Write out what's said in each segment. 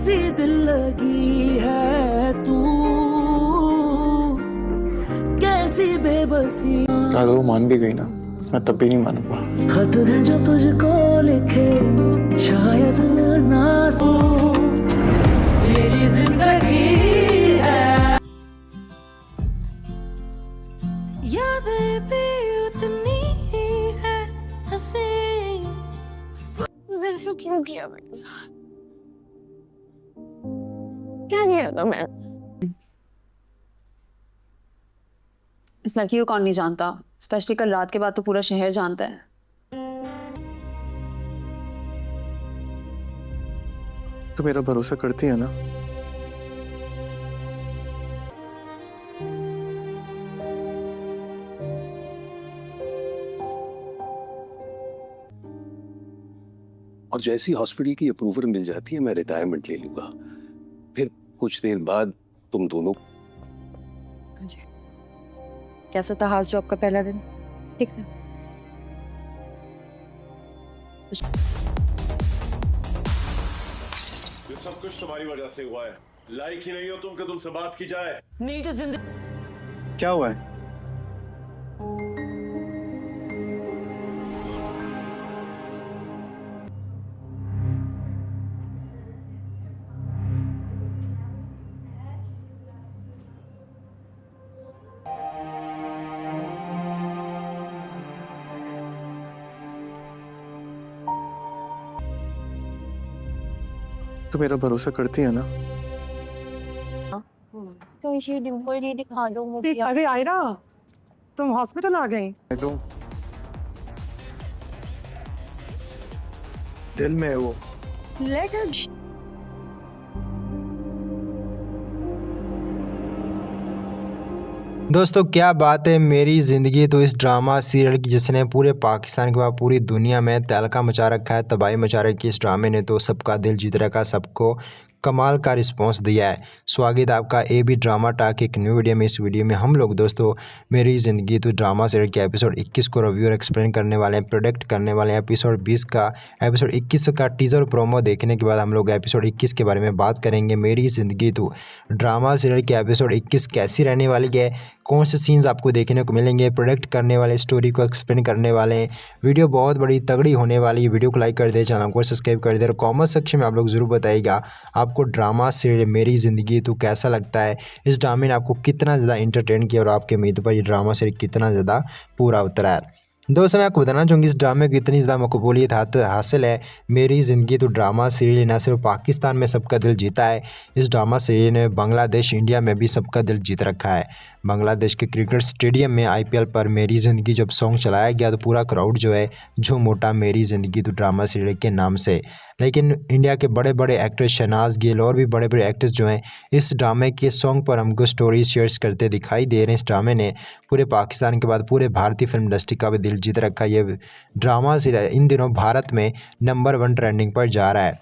सी दिल लगी है तू, कैसी बेबसी। अगर वो मान भी गई ना, मैं तब भी नहीं मानूंगा। खत है जो तुझको लिखे, शायद मिलना सो, मेरी जिंदगी है। यादें भी उतनी ही है हंसी। मैंने क्यों किया मेरे साथ? क्या किया था मैं? इस लड़की को कौन नहीं जानता, स्पेशली कल रात के बाद तो पूरा शहर जानता है। तो मेरा भरोसा करती है ना? और जैसी हॉस्पिटल की अप्रूवल मिल जाती है मैं रिटायरमेंट ले लूंगा। फिर कुछ देर बाद तुम दोनों। कैसा था हाउस जॉब का पहला दिन? ठीक है। ये सब कुछ तुम्हारी वजह से हुआ है। लायक ही नहीं हो तुम कि तुमसे बात की जाए। नहीं तो जिंदगी। क्या हुआ है? तो मेरा भरोसा करती है ना? तो ये डिम्पल ये दिखा दो मुझे। अरे आयरा, तुम हॉस्पिटल आ गई? दिल में है वो। Let her. दोस्तों क्या बात है, मेरी ज़िंदगी तो इस ड्रामा सीरियल की जिसने पूरे पाकिस्तान के बाद पूरी दुनिया में तहलका मचा रखा है, तबाही मचा रखी है। इस ड्रामे ने तो सबका दिल जीत रखा है, सबको कमाल का रिस्पांस दिया है। स्वागत है आपका ए बी ड्रामा टाक एक न्यू वीडियो में। इस वीडियो में हम लोग दोस्तों मेरी ज़िंदगी तो ड्रामा सीरियल के एपिसोड 21 को रिव्यू और एक्सप्लेन करने वाले हैं, प्रोडक्ट करने वाले हैं। एपिसोड 20 का एपिसोड 21 का टीज़र प्रोमो देखने के बाद हम लोग एपिसोड 21 के बारे में बात करेंगे। मेरी ज़िंदगी तो ड्रामा सीरियल के एपिसोड 21 कैसी रहने वाली है, कौन से सीन्स आपको देखने को मिलेंगे, प्रोडक्ट करने वाले, स्टोरी को एक्सप्लेन करने वाले हैं। वीडियो बहुत बड़ी तगड़ी होने वाली है। वीडियो को लाइक कर दे, चैनल को सब्सक्राइब कर दे और कमेंट सेक्शन में आप लोग ज़रूर बताइएगा आपको ड्रामा सीरियल मेरी ज़िंदगी तो कैसा लगता है। इस ड्रामे ने आपको कितना ज़्यादा इंटरटेन किया और आपके उम्मीद पर ये ड्रामा सीरियल कितना ज़्यादा पूरा उतरा है। दोस्तों मैं आपको बताना चाहूँगी इस ड्रामे को इतनी ज़्यादा मकबूलियत हासिल है। मेरी ज़िंदगी तो ड्रामा सीरियल न सिर्फ पाकिस्तान में सबका दिल जीता है, इस ड्रामा सीरियल ने बांग्लादेश, इंडिया में भी सबका दिल जीत रखा है। बांग्लादेश के क्रिकेट स्टेडियम में IPL पर मेरी ज़िंदगी जब सॉन्ग चलाया गया तो पूरा क्राउड जो है झूम उठा मेरी ज़िंदगी तो ड्रामा सीरियल के नाम से। लेकिन इंडिया के बड़े बड़े एक्ट्रेस शहनाज गिल और भी बड़े बड़े एक्ट्रेस जो हैं इस ड्रामे के सॉन्ग पर हमको स्टोरी शेयर्स करते दिखाई दे रहे हैं। इस ड्रामे ने पूरे पाकिस्तान के बाद पूरे भारतीय फिल्म इंडस्ट्री का भी दिल जीत रखा है। ये ड्रामा सीरियल इन दिनों भारत में नंबर 1 ट्रेंडिंग पर जा रहा है।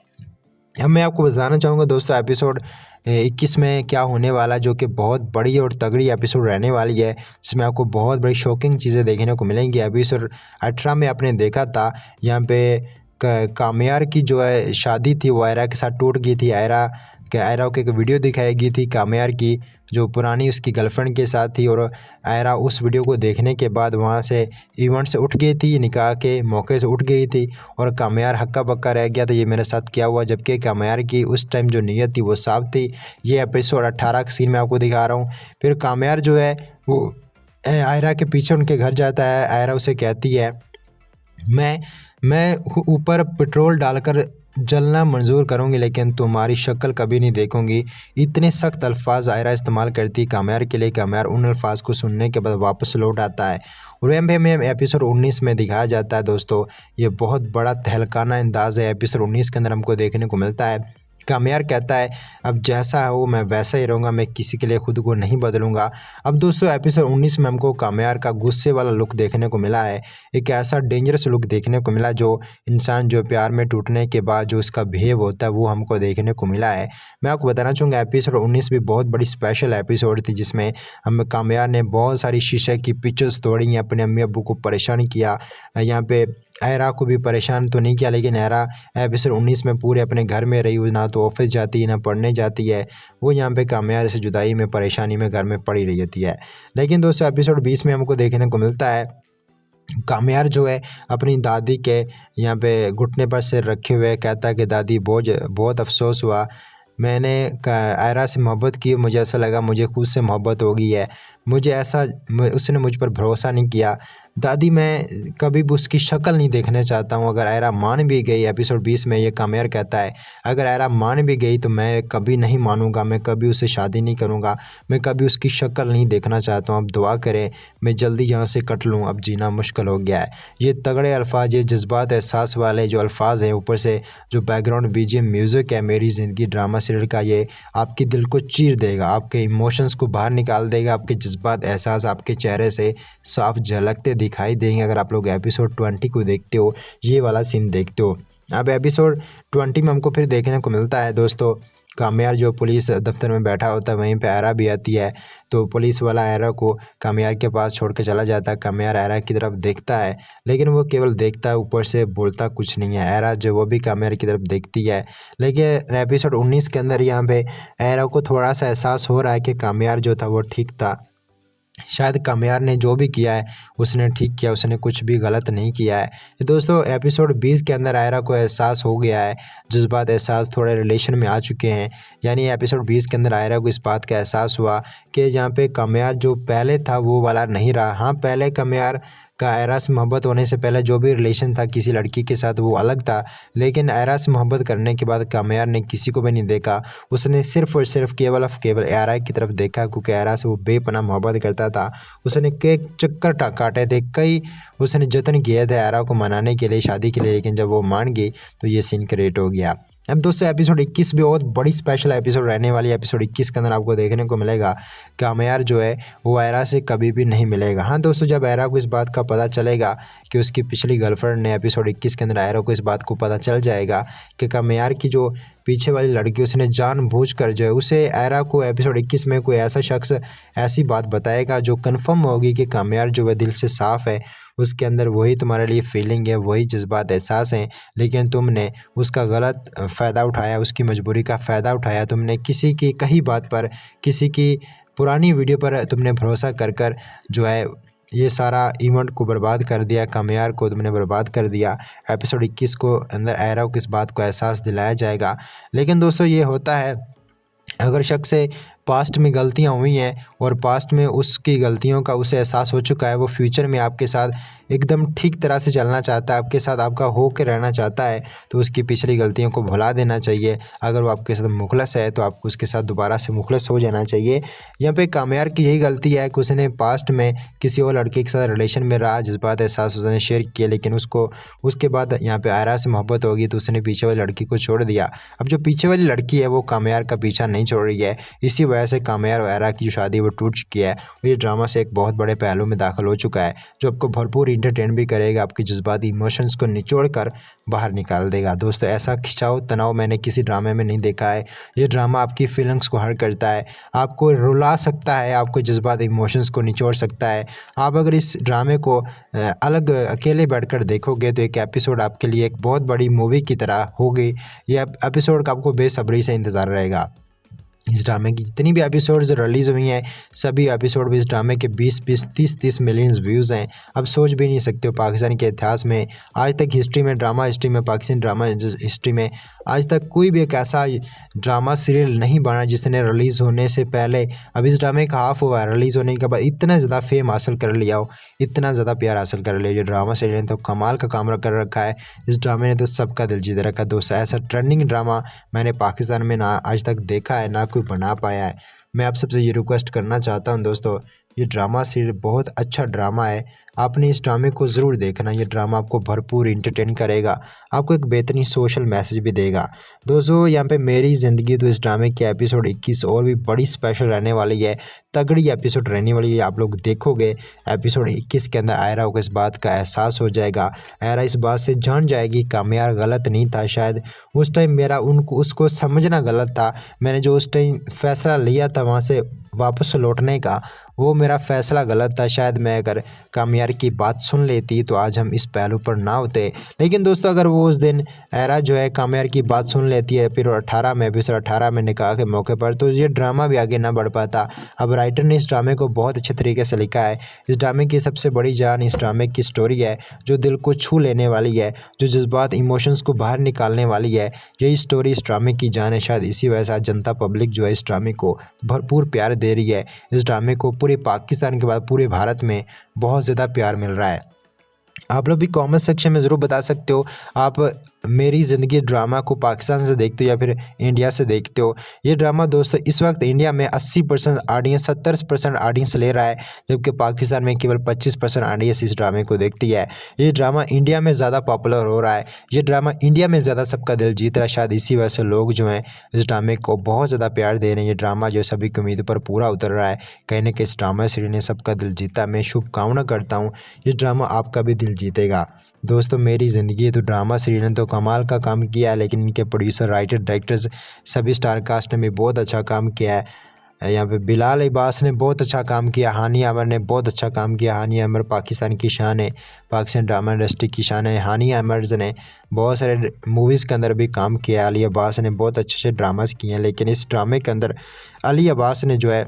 अब मैं आपको बताना चाहूँगा दोस्तों एपिसोड 21 में क्या होने वाला, जो कि बहुत बड़ी और तगड़ी एपिसोड रहने वाली है, जिसमें आपको बहुत बड़ी शॉकिंग चीज़ें देखने को मिलेंगी। एपिसोड 18 में आपने देखा था यहाँ पे कामयार की जो है शादी थी वो आयरा के साथ टूट गई थी। आयरा को एक वीडियो दिखाई गई थी कामयार की जो पुरानी उसकी गर्लफ्रेंड के साथ थी, और आयरा उस वीडियो को देखने के बाद वहाँ से इवेंट से उठ गई थी, निकाह के मौके से उठ गई थी और कामयार हक्का बक्का रह गया था ये मेरे साथ क्या हुआ, जबकि कामयार की उस टाइम जो नीयत थी वो साफ थी। ये एपिसोड 18 का सीन मैं आपको दिखा रहा हूँ। फिर कामयार जो है वो आयरा के पीछे उनके घर जाता है। आयरा उसे कहती है मैं ऊपर पेट्रोल डालकर जलना मंजूर करूंगी लेकिन तुम्हारी शक्ल कभी नहीं देखूंगी। इतने सख्त अल्फाज आयरा इस्तेमाल करती कामयार के लिए। कामयार उन अल्फाज को सुनने के बाद वापस लौट आता है और में एपिसोड 19 में दिखाया जाता है। दोस्तों ये बहुत बड़ा तहलकाना अंदाज़ है। एपिसोड 19 के अंदर हमको देखने को मिलता है कामयार कहता है अब जैसा है वो मैं वैसा ही रहूँगा, मैं किसी के लिए खुद को नहीं बदलूंगा। अब दोस्तों एपिसोड 19 में हमको कामयार का गुस्से वाला लुक देखने को मिला है, एक ऐसा डेंजरस लुक देखने को मिला जो इंसान जो प्यार में टूटने के बाद जो उसका बिहेव होता है वो हमको देखने को मिला है। मैं आपको बताना चाहूँगा एपिसोड 19 भी बहुत बड़ी स्पेशल एपिसोड थी, जिसमें हम कामयार ने बहुत सारी शीशे की पिक्चर्स तोड़ी, अपने अम्मी अब्बू को परेशान किया। यहाँ पे आयरा को भी परेशान तो नहीं किया, लेकिन आयरा एपिसोड 19 में पूरे अपने घर में रही, ना तो तो ऑफिस जाती है ना पढ़ने जाती है। वो यहाँ पे कामयार से जुदाई में परेशानी में घर में पड़ी रही होती है। लेकिन दोस्तों एपिसोड 20 में हमको देखने को मिलता है कामयार जो है अपनी दादी के यहाँ पे घुटने पर सिर रखे हुए कहता है कि दादी बहुत अफसोस हुआ, मैंने आयरा से मोहब्बत की, मुझे ऐसा लगा मुझे खुद से मोहब्बत हो गई है, उसने मुझ पर भरोसा नहीं किया। दादी मैं कभी भी उसकी शक्ल नहीं देखना चाहता हूँ। अगर आयरा मान भी गई, एपिसोड 20 में ये कामयार कहता है अगर आयरा मान भी गई तो मैं कभी नहीं मानूंगा, मैं कभी उससे शादी नहीं करूँगा, मैं कभी उसकी शक्ल नहीं देखना चाहता हूँ। अब दुआ करें मैं जल्दी यहाँ से कट लूँ, अब जीना मुश्किल हो गया है। ये तगड़े अल्फाज, ये जज्बात एहसास वाले जो अल्फाज हैं, ऊपर से जो बैकग्राउंड BGM म्यूज़िक है मेरी ज़िंदगी ड्रामा सीरियल का, ये आपके दिल को चीर देगा, आपके इमोशंस को बाहर निकाल देगा, आपके जज्बात एहसास आपके चेहरे से साफ झलकते दिखाई देंगे अगर आप लोग एपिसोड 20 को देखते हो, ये वाला सीन देखते हो। अब एपिसोड 20 में हमको फिर देखने को मिलता है दोस्तों कामयार जो पुलिस दफ्तर में बैठा होता है, वहीं पे आयरा भी आती है। तो पुलिस वाला आयरा को कामयार के पास छोड़ के चला जाता है। कामयार आयरा की तरफ देखता है लेकिन वो केवल देखता है, ऊपर से बोलता कुछ नहीं है। आयरा जो वो भी कामयार की तरफ देखती है। लेकिन एपिसोड 19 के अंदर यहाँ पे आयरा को थोड़ा सा एहसास हो रहा है कि कामयार जो था वो ठीक था, शायद कामयार ने जो भी किया है उसने ठीक किया, उसने कुछ भी गलत नहीं किया है। दोस्तों एपिसोड 20 के अंदर आयरा को एहसास हो गया है, जज्बात एहसास थोड़े रिलेशन में आ चुके हैं। यानी एपिसोड 20 के अंदर आयरा को इस बात का एहसास हुआ कि जहाँ पे कामयार जो पहले था वो वाला नहीं रहा। हाँ, पहले कामयार का आयरा से मोहब्बत होने से पहले जो भी रिलेशन था किसी लड़की के साथ वो अलग था, लेकिन आयरा से मोहब्बत करने के बाद कामयार ने किसी को भी नहीं देखा, उसने सिर्फ और सिर्फ केवल आयरा की तरफ देखा, क्योंकि आयरा से वो बेपनाह मोहब्बत करता था। उसने कई चक्कर काटे थे, कई उसने जतन किए थे आयरा को मनाने के लिए, शादी के लिए, लेकिन जब वो मान गई तो ये सीन क्रिएट हो गया। अब दोस्तों एपिसोड 21 भी बहुत बड़ी स्पेशल एपिसोड रहने वाली है। एपिसोड 21 के अंदर आपको देखने को मिलेगा कामयार जो है वो आयरा से कभी भी नहीं मिलेगा। हाँ दोस्तों, जब आयरा को इस बात का पता चलेगा कि उसकी पिछली गर्लफ्रेंड ने, एपिसोड 21 के अंदर आयरा को इस बात को पता चल जाएगा कि कामयार की जो पीछे वाली लड़की उसने जानबूझकर जो है उसे आयरा को एपिसोड 21 में कोई ऐसा शख्स ऐसी बात बताएगा जो कन्फर्म होगी कि कामयार जो है दिल से साफ़ है, उसके अंदर वही तुम्हारे लिए फीलिंग है, वही जज्बात एहसास हैं, लेकिन तुमने उसका गलत फ़ायदा उठाया, उसकी मजबूरी का फ़ायदा उठाया। तुमने किसी की कही बात पर, किसी की पुरानी वीडियो पर तुमने भरोसा कर जो है ये सारा इवेंट को बर्बाद कर दिया, कामयार को तुमने बर्बाद कर दिया। एपिसोड 21 को अंदर आयरा को इस बात को एहसास दिलाया जाएगा। लेकिन दोस्तों ये होता है अगर शख्स से पास्ट में गलतियां हुई हैं और पास्ट में उसकी गलतियों का उसे एहसास हो चुका है, वो फ्यूचर में आपके साथ एकदम ठीक तरह से चलना चाहता है, आपके साथ आपका हो के रहना चाहता है, तो उसकी पिछली गलतियों को भुला देना चाहिए। अगर वो आपके साथ मुखलस है तो आपको उसके साथ दोबारा से मुखलस हो जाना चाहिए। यहाँ पे कामयार की यही गलती है कि उसने पास्ट में किसी और लड़के के साथ रिलेशन में रहा, जज्बात एहसास उसने शेयर किए, लेकिन उसको उसके बाद यहाँ पे आयरा से मोहब्बत होगी तो उसने पीछे वाली लड़की को छोड़ दिया। अब जो पीछे वाली लड़की है वो कामयार का पीछा नहीं छोड़ रही है, इसी वजह से कामयार और आयरा की जो शादी वो टूट चुकी है। और ये ड्रामा से एक बहुत बड़े पहलू में दाखिल हो चुका है जो आपको भरपूर इंटरटेन भी करेगा, आपकी जज्बाती इमोशंस को निचोड़ कर बाहर निकाल देगा। दोस्तों ऐसा खिंचाव तनाव मैंने किसी ड्रामे में नहीं देखा है। ये ड्रामा आपकी फीलिंग्स को हर्ट करता है, आपको रुला सकता है, आपको जज्बाती इमोशंस को निचोड़ सकता है। आप अगर इस ड्रामे को अलग अकेले बैठकर देखोगे तो एक एपिसोड आपके लिए एक बहुत बड़ी मूवी की तरह होगी। ये एपिसोड का आपको बेसब्री से इंतज़ार रहेगा। इस ड्रामे की जितनी भी एपिसोड्स रिलीज़ हुई हैं सभी एपिसोड भी इस ड्रामे के 20-20, 30-30 मिलियंस व्यूज़ हैं। अब सोच भी नहीं सकते हो पाकिस्तान के इतिहास में आज तक हिस्ट्री में, ड्रामा हिस्ट्री में, पाकिस्तान ड्रामा हिस्ट्री में आज तक कोई भी एक ऐसा ड्रामा सीरियल नहीं बना जिसने रिलीज़ होने से पहले, अब इस ड्रामे का हाफ हुआ है, रिलीज़ होने के बाद इतना ज़्यादा फेम हासिल कर लिया हो, इतना ज़्यादा प्यार हासिल कर लिया। ये ड्रामा सीरियल ने तो कमाल का काम कर रखा है। इस ड्रामे ने तो सबका दिल जीत रखा। दोस्तों ऐसा ट्रेंडिंग ड्रामा मैंने पाकिस्तान में ना आज तक देखा है, ना कोई बना पाया है। मैं आप सबसे ये रिक्वेस्ट करना चाहता हूँ दोस्तों, ये ड्रामा सीरियल बहुत अच्छा ड्रामा है, आपने इस ड्रामे को ज़रूर देखना। ये ड्रामा आपको भरपूर इंटरटेन करेगा, आपको एक बेहतरीन सोशल मैसेज भी देगा। दोस्तों यहाँ पे मेरी ज़िंदगी तो इस ड्रामे के एपिसोड 21 और भी बड़ी स्पेशल रहने वाली है, तगड़ी एपिसोड रहने वाली है। आप लोग देखोगे एपिसोड 21 के अंदर आयरा को इस बात का एहसास हो जाएगा, आयरा इस बात से जान जाएगी कामयार गलत नहीं था, शायद उस टाइम मेरा उसको समझना गलत था, मैंने जो उस टाइम फैसला लिया था वहाँ से वापस लौटने का वो मेरा फ़ैसला गलत था। शायद मैं अगर कामयार की बात सुन लेती तो आज हम इस पहलू पर ना होते। लेकिन दोस्तों अगर वो उस दिन एरा जो है कामयार की बात सुन लेती है फिर 18 में एपिसोड 18 में निकाह के मौके पर, तो ये ड्रामा भी आगे ना बढ़ पाता। अब राइटर ने इस ड्रामे को बहुत अच्छे तरीके से लिखा है। इस ड्रामे की सबसे बड़ी जान इस ड्रामे की स्टोरी है जो दिल को छू लेने वाली है, जो जज्बात इमोशंस को बाहर निकालने वाली है। यही स्टोरी इस ड्रामे की जान है। शायद इसी वजह से आज जनता पब्लिक जो है इस ड्रामे को भरपूर प्यार दे रही है। इस ड्रामे को पूरे पाकिस्तान के बाद पूरे भारत में बहुत ज़्यादा प्यार मिल रहा है। आप लोग भी कमेंट सेक्शन में ज़रूर बता सकते हो आप मेरी ज़िंदगी ड्रामा को पाकिस्तान से देखते हो या फिर इंडिया से देखते हो। ये ड्रामा दोस्तों इस वक्त इंडिया में 80% ऑडियंस 70% ऑडियंस ले रहा है, जबकि पाकिस्तान में केवल 25% ऑडियंस इस ड्रामे को देखती है। ये ड्रामा इंडिया में ज़्यादा पॉपुलर हो रहा है। ये ड्रामा इंडिया में ज़्यादा सबका दिल जीत रहा है। शायद इसी वजह से लोग जो हैं इस ड्रामे को बहुत ज़्यादा प्यार दे रहे हैं। ये ड्रामा जो सभी की उम्मीद पर पूरा उतर रहा है। कहीं ना कहीं इस ड्रामा सीरीज ने सबका दिल जीता। मैं शुभकामना करता हूँ ये ड्रामा आपका भी दिल जीतेगा। दोस्तों मेरी ज़िंदगी तो ड्रामा सीरीज ने तो कमाल का काम किया है, लेकिन इनके प्रोड्यूसर राइटर डायरेक्टर्स सभी स्टार कास्ट ने भी बहुत अच्छा काम किया है। यहाँ पे बिलाल अब्बास ने बहुत अच्छा काम किया, हानिया आमिर ने बहुत अच्छा काम किया। हानिया आमिर पाकिस्तान की शान है, पाकिस्तान ड्रामा इंडस्ट्री की शान है। हानिया आमिर ने बहुत सारे मूवीज़ के अंदर भी काम किया। अली अब्बास ने बहुत अच्छे अच्छे ड्रामास किए हैं, लेकिन इस ड्रामे के अंदर अली अब्बास ने जो है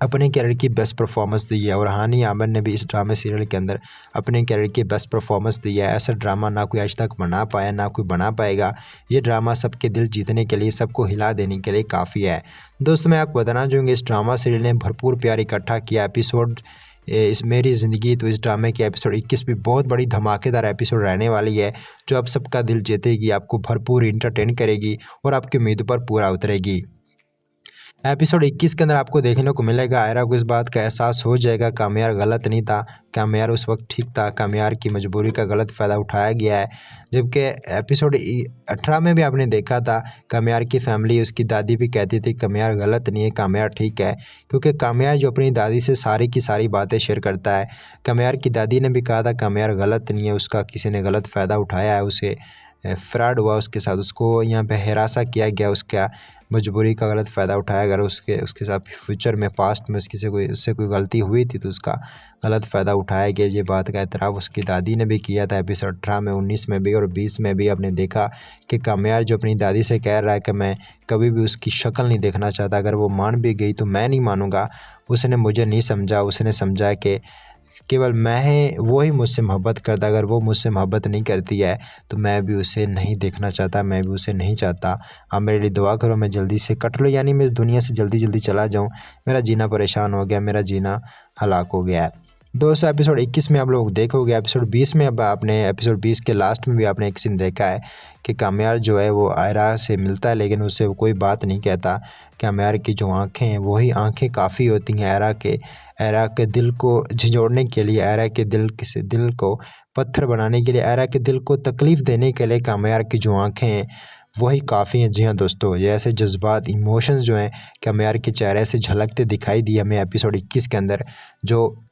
अपने कैरियर की बेस्ट परफॉर्मेंस दी है और हानिया आमिर ने भी इस ड्रामा सीरियल के अंदर अपने कैरियर की बेस्ट परफॉर्मेंस दी है। ऐसा ड्रामा ना कोई आज तक बना पाया ना कोई बना पाएगा। ये ड्रामा सबके दिल जीतने के लिए, सबको हिला देने के लिए काफ़ी है। दोस्तों मैं आपको बताना चाहूँगी इस ड्रामा सीरियल ने भरपूर प्यार इकट्ठा किया। एपिसोड इस मेरी ज़िंदगी तो इस ड्रामे के एपिसोड 21 भी बहुत बड़ी धमाकेदार एपिसोड रहने वाली है, जो अब सबका दिल जीतेगी, आपको भरपूर इंटरटेन करेगी और आपकी उम्मीदों पर पूरा उतरेगी। एपिसोड 21 के अंदर आपको देखने को मिलेगा आयरा को इस बात का एहसास हो जाएगा कामयार गलत नहीं था, कामयार उस वक्त ठीक था, कामयार की मजबूरी का गलत फ़ायदा उठाया गया है। जबकि एपिसोड 18 में भी आपने देखा था कामयार की फैमिली उसकी दादी भी कहती थी कामयार गलत नहीं है, कामयार ठीक है, क्योंकि कामयार जो अपनी दादी से सारी की सारी बातें शेयर करता है। कामयार की दादी ने भी कहा था कामयार गलत नहीं है, उसका किसी ने गलत फ़ायदा उठाया है, उसे फ्रॉड हुआ उसके साथ, उसको यहाँ पे हरासा किया गया, उसका मजबूरी का गलत फ़ायदा उठाया। अगर उसके साथ फ्यूचर में पास्ट में उससे कोई गलती हुई थी तो उसका गलत फ़ायदा उठाया गया। ये बात का एतराफ़ उसकी दादी ने भी किया था एपिसोड 18 में, 19 में भी और 20 में भी। आपने देखा कि कामयार जो अपनी दादी से कह रहा है कि मैं कभी भी उसकी शक्ल नहीं देखना चाहता, अगर वो मान भी गई तो मैं नहीं मानूंगा। उसने मुझे नहीं समझा, उसने समझा कि केवल वो ही मुझसे मोहब्बत करता, अगर वो मुझसे मोहब्बत नहीं करती है तो मैं भी उसे नहीं देखना चाहता, मैं भी उसे नहीं चाहता। आप मेरे लिए दुआ करो मैं जल्दी से कट लो, यानी मैं इस दुनिया से जल्दी जल्दी चला जाऊँ। मेरा जीना परेशान हो गया, मेरा जीना हलाक हो गया है। दोस्तों एपिसोड 21 में आप लोग देखोगे। एपिसोड 20 में अब आपने एपिसोड 20 के लास्ट में भी आपने एक सीन देखा है कि कामयार जो है वो आयरा से मिलता है, लेकिन उससे वो कोई बात नहीं कहता। कामयार की जो आंखें हैं वही आंखें काफ़ी होती हैं आयरा के दिल को झंझोड़ने के लिए, आयरा के दिल को पत्थर बनाने के लिए, आयरा के दिल को तकलीफ़ देने के लिए कामयार की जो आंखें हैं वही काफ़ी हैं। जी हाँ दोस्तों, ये ऐसे जज्बात इमोशंस जो हैं कामयार के चेहरे से झलकते दिखाई दिए हमें एपिसोड 21 के अंदर, जो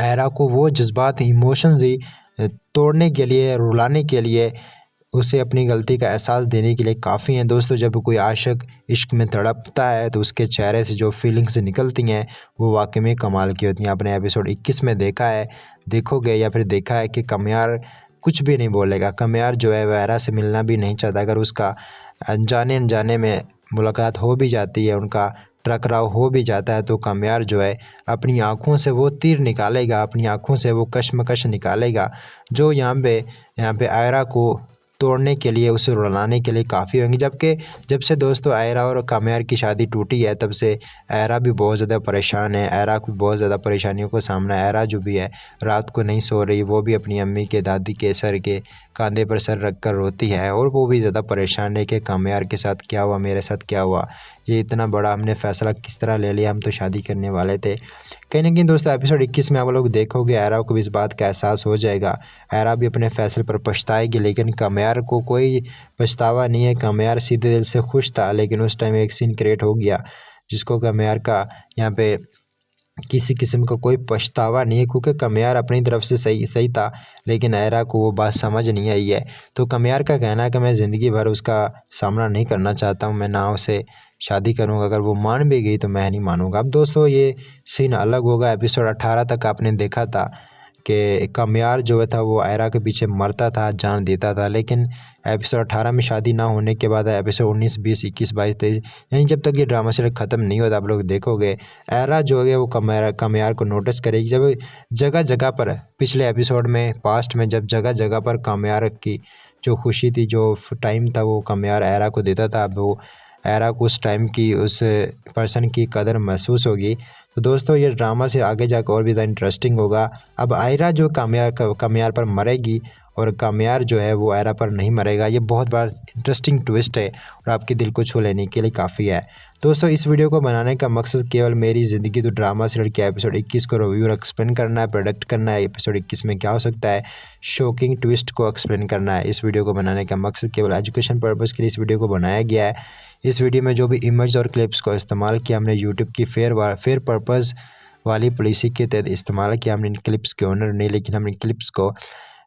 आयरा को वो जज्बात इमोशंस ही तोड़ने के लिए, रुलाने के लिए, उसे अपनी गलती का एहसास देने के लिए काफ़ी हैं। दोस्तों जब कोई आशिक इश्क में तड़पता है तो उसके चेहरे से जो फीलिंग्स निकलती हैं वो वाकई में कमाल की होती हैं। आपने एपिसोड 21 में देखोगे या फिर देखा है कि कामयार कुछ भी नहीं बोलेगा। कामयार जो है वह आयरा से मिलना भी नहीं चाहता। अगर उसका अनजाने में मुलाकात हो भी जाती है, उनका टकराव हो भी जाता है, तो कामयार जो है अपनी आँखों से वो तीर निकालेगा, अपनी आँखों से वो कशमकश निकालेगा, जो यहाँ पे आयरा को तोड़ने के लिए, उसे रुलाने के लिए काफ़ी होंगी। जब से दोस्तों आयरा और कामयार की शादी टूटी है तब से आयरा भी बहुत ज़्यादा परेशान है। आयरा को बहुत ज़्यादा परेशानियों को सामना है। आयरा जो भी है रात को नहीं सो रही, वो भी अपनी अम्मी के दादी के सर के कंधे पर सर रख कर रोती है और वो भी ज़्यादा परेशान है कि कामयार के साथ क्या हुआ, मेरे साथ क्या हुआ, ये इतना बड़ा हमने फ़ैसला किस तरह ले लिया, हम तो शादी करने वाले थे। कहीं ना कहीं दोस्तों एपिसोड 21 में आप लोग देखोगे आयरा को भी इस बात का एहसास हो जाएगा। आयरा भी अपने फ़ैसले पर पछताएगी, लेकिन कामयार को कोई पछतावा नहीं है। कामयार सीधे दिल से खुश था, लेकिन उस टाइम एक सीन क्रिएट हो गया जिसको कामयार का यहाँ पे किसी किस्म का कोई पछतावा नहीं है, क्योंकि कामयार अपनी तरफ से सही था, लेकिन आयरा को वो बात समझ नहीं आई है। तो कामयार का कहना है कि मैं ज़िंदगी भर उसका सामना नहीं करना चाहता हूँ, मैं ना उसे शादी करूँगा। अगर वो मान भी गई तो मैं नहीं मानूँगा। अब दोस्तों ये सीन अलग होगा। एपिसोड 18 तक आपने देखा था कि कामयार जो था वो आयरा के पीछे मरता था, जान देता था, लेकिन एपिसोड 18 में शादी ना होने के बाद एपिसोड 19, 20, 21, 22, 23 यानी जब तक ये ड्रामा सीरियल ख़त्म नहीं होता आप लोग देखोगे आयरा जो है वो कामयार को नोटिस करेगी। जब जगह जगह पर पिछले एपिसोड में पास्ट में जब जगह जगह पर कामयार की जो खुशी थी, जो टाइम था वो कामयार आयरा को देता था, अब वो आयरा को उस टाइम की उस पर्सन की कदर महसूस होगी। तो दोस्तों ये ड्रामा से आगे जाकर और भी ज़्यादा इंटरेस्टिंग होगा। अब आयरा जो कामयार पर मरेगी और कामयार जो है वो आयरा पर नहीं मरेगा। ये बहुत बड़ा इंटरेस्टिंग ट्विस्ट है और आपके दिल को छू लेने के लिए काफ़ी है। दोस्तों इस वीडियो को बनाने का मकसद केवल मेरी ज़िंदगी तो ड्रामा सीरियल के एपिसोड 21 को रिव्यू और एक्सप्लेन करना है, प्रोडक्ट करना है एपिसोड 21 में क्या हो सकता है, शॉकिंग ट्विस्ट को एक्सप्लेन करना है। इस वीडियो को बनाने का मकसद केवल एजुकेशन पर्पज़ के लिए इस वीडियो को बनाया गया है। इस वीडियो में जो भी इमेज और क्लिप्स को इस्तेमाल किया हमने यूट्यूब की फेयर पर्पज़ वाली पॉलिसी के तहत इस्तेमाल किया। हमने इन क्लिप्स के ओनर नहीं, लेकिन हम इन क्लिप्स को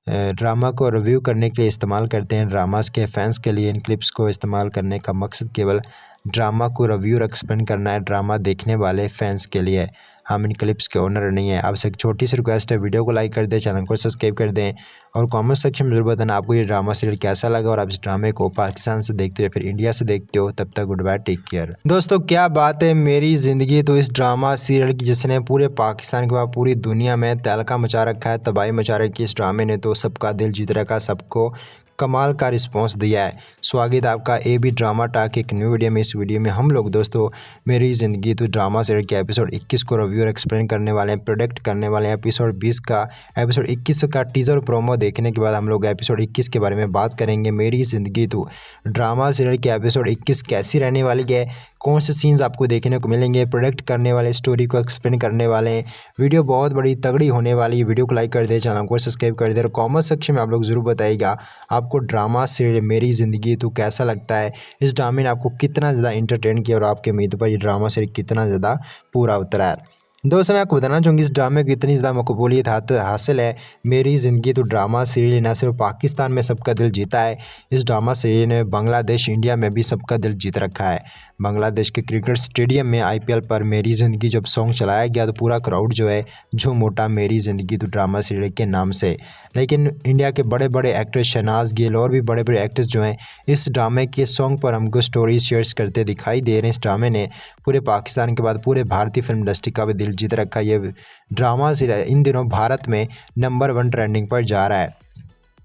ड्रामा को रिव्यू करने के लिए इस्तेमाल करते हैं। ड्रामास के फैंस के लिए इन क्लिप्स को इस्तेमाल करने का मकसद केवल ड्रामा को रिव्यू और एक्सप्लेन करना है, ड्रामा देखने वाले फैंस के लिए। हम इन क्लिप्स के ओनर नहीं है। आपसे एक छोटी सी रिक्वेस्ट है, वीडियो को लाइक कर दें, चैनल को सब्सक्राइब कर दें और कमेंट सेक्शन में जरूर बताना आपको ये ड्रामा सीरियल कैसा लगा और आप इस ड्रामे को पाकिस्तान से देखते हो या फिर इंडिया से देखते हो। तब तक गुड बाय, टेक केयर। दोस्तों क्या बात है, मेरी ज़िंदगी तो इस ड्रामा सीरियल की जिसने पूरे पाकिस्तान के बाद पूरी दुनिया में तहलका मचा रखा है, तबाही मचा रखी है। इस ड्रामे ने तो सबका दिल जीत रखा, सबको कमाल का रिस्पांस दिया है। स्वागत है आपका AB ड्रामा टॉक एक न्यू वीडियो में। इस वीडियो में हम लोग दोस्तों मेरी ज़िंदगी तो ड्रामा सीरियल के एपिसोड 21 को रिव्यू और एक्सप्लेन करने वाले हैं, प्रोडक्ट करने वाले हैं। एपिसोड 21 का टीज़र प्रोमो देखने के बाद हम लोग एपिसोड 21 के बारे में बात करेंगे। मेरी ज़िंदगी तो ड्रामा सीरियल के एपिसोड 21 कैसी रहने वाली है, कौन से सीन्स आपको देखने को मिलेंगे, प्रोडक्ट करने वाले, स्टोरी को एक्सप्लेन करने वाले हैं। वीडियो बहुत बड़ी तगड़ी होने वाली है। वीडियो को लाइक कर दे, चैनल को सब्सक्राइब कर दे और कमेंट सेक्शन में आप लोग ज़रूर बताइएगा आपको ड्रामा सीरियल मेरी ज़िंदगी तो कैसा लगता है। इस ड्रामे ने आपको कितना ज़्यादा इंटरटेन किया और आपके उम्मीद पर ये ड्रामा सीरियल कितना ज़्यादा पूरा उतरा है। दोस्तों मैं आपको बताना चाहूँगी इस ड्रामे को इतनी ज़्यादा मकबूलियत हासिल है। मेरी ज़िंदगी तो ड्रामा सीरियल न सिर्फ पाकिस्तान में सबका दिल जीता है, इस ड्रामा सीरियल ने बांग्लादेश, इंडिया में भी सबका दिल जीत रखा है। बांग्लादेश के क्रिकेट स्टेडियम में IPL पर मेरी ज़िंदगी जब सॉन्ग चलाया गया तो पूरा क्राउड जो है झूम उठा मेरी ज़िंदगी तो ड्रामा सीरियल के नाम से। लेकिन इंडिया के बड़े बड़े एक्ट्रेस शहनाज गिल और भी बड़े बड़े एक्ट्रेस जो हैं इस ड्रामे के सॉन्ग पर हमको स्टोरी शेयर्स करते दिखाई दे रहे हैं। इस ड्रामे ने पूरे पाकिस्तान के बाद पूरे भारतीय फिल्म इंडस्ट्री का भी दिल जीत रखा है। ये ड्रामा सीरियल इन दिनों भारत में नंबर 1 ट्रेंडिंग पर जा रहा है।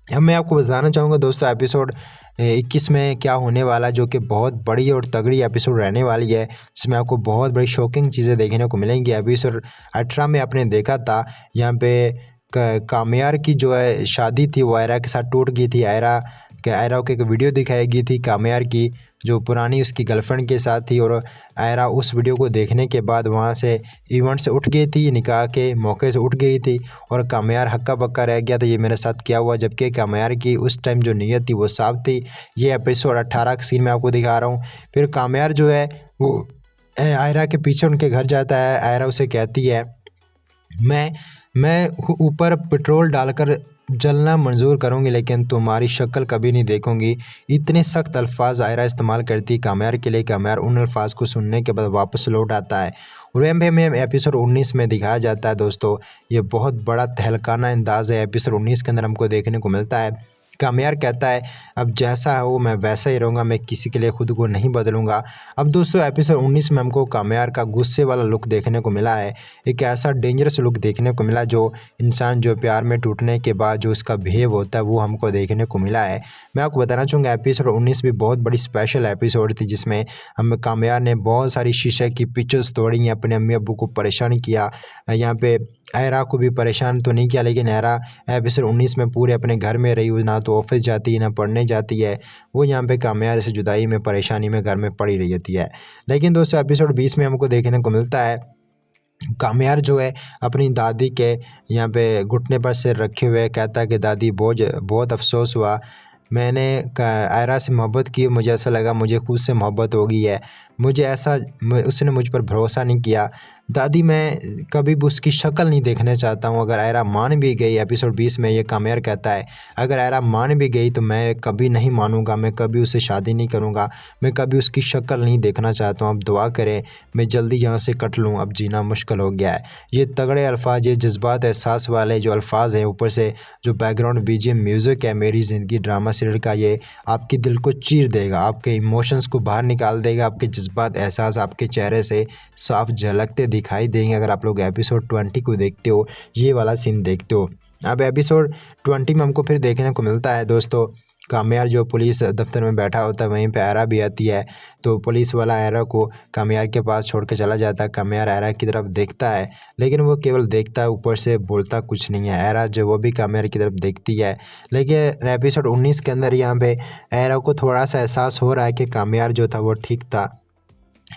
अब मैं आपको बताना चाहूँगा दोस्तों एपिसोड 21 में क्या होने वाला, जो कि बहुत बड़ी और तगड़ी एपिसोड रहने वाली है, जिसमें आपको बहुत बड़ी शॉकिंग चीज़ें देखने को मिलेंगी। एपिसोड 18 में आपने देखा था यहाँ पे कामयार की जो है शादी थी वो आयरा के साथ टूट गई थी। आयरा को एक वीडियो दिखाई गई थी कामयार की जो पुरानी उसकी गर्लफ्रेंड के साथ थी, और आयरा उस वीडियो को देखने के बाद वहाँ से इवेंट से उठ गई थी, निकाह के मौके से उठ गई थी और कामयार हक्का बक्का रह गया था ये मेरे साथ क्या हुआ, जबकि कामयार की उस टाइम जो नीयत थी वो साफ थी। ये एपिसोड 18 का सीन मैं आपको दिखा रहा हूँ। फिर कामयार जो है वो आयरा के पीछे उनके घर जाता है। आयरा उसे कहती है मैं ऊपर पेट्रोल डालकर जलना मंजूर करूंगी लेकिन तुम्हारी शक्ल कभी नहीं देखूंगी। इतने सख्त अल्फाज आयरा इस्तेमाल करती कामयार के लिए। कामयार उन अल्फाज को सुनने के बाद वापस लौट आता है और में एपिसोड 19 में दिखाया जाता है। दोस्तों ये बहुत बड़ा तहलकाना अंदाज है। एपिसोड 19 के अंदर हमको देखने को मिलता है कामयार कहता है अब जैसा हो मैं वैसा ही रहूँगा, मैं किसी के लिए खुद को नहीं बदलूंगा। अब दोस्तों एपिसोड 19 में हमको कामयार का गुस्से वाला लुक देखने को मिला है, एक ऐसा डेंजरस लुक देखने को मिला जो इंसान जो प्यार में टूटने के बाद जो उसका बिहेव होता है वो हमको देखने को मिला है। मैं आपको बताना चाहूँगा एपिसोड 19 भी बहुत बड़ी स्पेशल एपिसोड थी जिसमें हम कामयार ने बहुत सारी शीशे की पिक्चर्स तोड़ी, अपने अम्मी अब्बू को परेशान किया। यहाँ पे आयरा को भी परेशान तो नहीं किया, लेकिन आयरा एपिसोड 19 में पूरे अपने घर में रही, ना तो ऑफिस जाती है ना पढ़ने जाती है। वो यहाँ पे कामयार से जुदाई में परेशानी में घर में पड़ी रही होती है। लेकिन दोस्तों एपिसोड 20 में हमको देखने को मिलता है कामयार जो है अपनी दादी के यहाँ पे घुटने पर सिर रखे हुए कहता है कि दादी बहुत अफसोस हुआ, मैंने आयरा से मोहब्बत की, मुझे ऐसा लगा मुझे खुद से मोहब्बत हो गई है, उसने मुझ पर भरोसा नहीं किया। दादी मैं कभी भी उसकी शक्ल नहीं देखना चाहता हूँ। अगर आयरा मान भी गई, एपिसोड 20 में ये काम्यार कहता है, अगर आयरा मान भी गई तो मैं कभी नहीं मानूंगा, मैं कभी उससे शादी नहीं करूँगा, मैं कभी उसकी शक्ल नहीं देखना चाहता हूँ। अब दुआ करें मैं जल्दी यहाँ से कट लूँ, अब जीना मुश्किल हो गया है। ये तगड़े अल्फाज, ये जज्बात एहसास वाले जो अल्फाज हैं, ऊपर से जो बैकग्राउंड बीजीएम म्यूज़िक है मेरी ज़िंदगी ड्रामा सीरियल का, ये आपके दिल को चीर देगा, आपके इमोशंस को बाहर निकाल देगा, आपके जज्बात एहसास आपके चेहरे से साफ झलकते दिखाई देंगे अगर आप लोग एपिसोड 20 को देखते हो, ये वाला सीन देखते हो। अब एपिसोड 20 में हमको फिर देखने को मिलता है दोस्तों, काम्यार जो पुलिस दफ्तर में बैठा होता है वहीं पे आयरा भी आती है। तो पुलिस वाला आयरा को काम्यार के पास छोड़ के चला जाता है। काम्यार आयरा की तरफ देखता है, लेकिन वो केवल देखता है, ऊपर से बोलता कुछ नहीं है। आयरा जो वो भी काम्यार की तरफ देखती है, लेकिन एपिसोड 19 के अंदर यहाँ पे आयरा को थोड़ा सा एहसास हो रहा है कि काम्यार जो था वो ठीक था।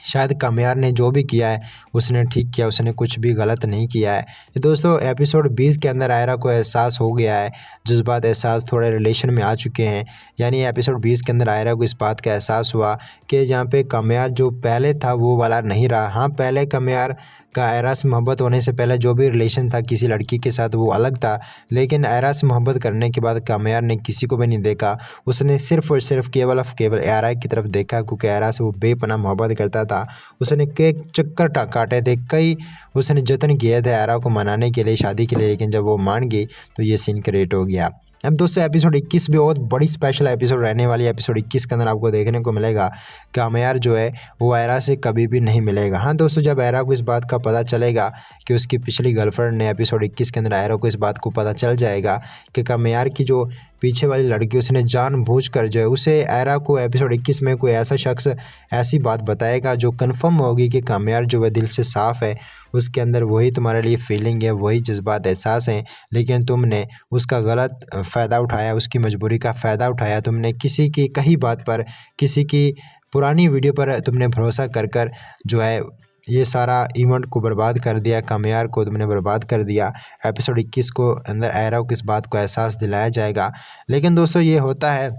शायद काम्यार ने जो भी किया है उसने ठीक किया, उसने कुछ भी गलत नहीं किया है। दोस्तों एपिसोड 20 के अंदर आयरा को एहसास हो गया है, जज्बात एहसास थोड़े रिलेशन में आ चुके हैं। यानी एपिसोड 20 के अंदर आयरा को इस बात का एहसास हुआ कि जहाँ पे काम्यार जो पहले था वो वाला नहीं रहा। हाँ, पहले काम्यार का आयरा से मोहब्बत होने से पहले जो भी रिलेशन था किसी लड़की के साथ वो अलग था, लेकिन आयरा से मोहब्बत करने के बाद काम्यार ने किसी को भी नहीं देखा, उसने सिर्फ और सिर्फ केवल आयरा की तरफ देखा, क्योंकि आयरा से वो बेपनाह मोहब्बत करता था। उसने कई चक्कर काटे थे, कई उसने जतन किए थे आयरा को मनाने के लिए, शादी के लिए, लेकिन जब वो मान गई तो ये सीन क्रिएट हो गया। अब दोस्तों एपिसोड 21 भी बहुत बड़ी स्पेशल एपिसोड रहने वाली है। एपिसोड 21 के अंदर आपको देखने को मिलेगा काम्यार जो है वो आयरा से कभी भी नहीं मिलेगा। हाँ दोस्तों, जब आयरा को इस बात का पता चलेगा कि उसकी पिछली गर्लफ्रेंड ने, एपिसोड 21 के अंदर आयरा को इस बात को पता चल जाएगा कि काम्यार की जो पीछे वाली लड़की उसने जानबूझकर जो है उसे आयरा को एपिसोड 21 में कोई ऐसा शख्स ऐसी बात बताएगा जो कन्फर्म होगी कि काम्यार जो है दिल से साफ़ है, उसके अंदर वही तुम्हारे लिए फीलिंग है, वही जज्बात एहसास हैं, लेकिन तुमने उसका गलत फ़ायदा उठाया, उसकी मजबूरी का फ़ायदा उठाया। तुमने किसी की कही बात पर, किसी की पुरानी वीडियो पर तुमने भरोसा कर कर जो है ये सारा इवेंट को बर्बाद कर दिया, काम्यार को तुमने बर्बाद कर दिया। एपिसोड 21 को अंदर आयरा को इस बात को एहसास दिलाया जाएगा। लेकिन दोस्तों ये होता है,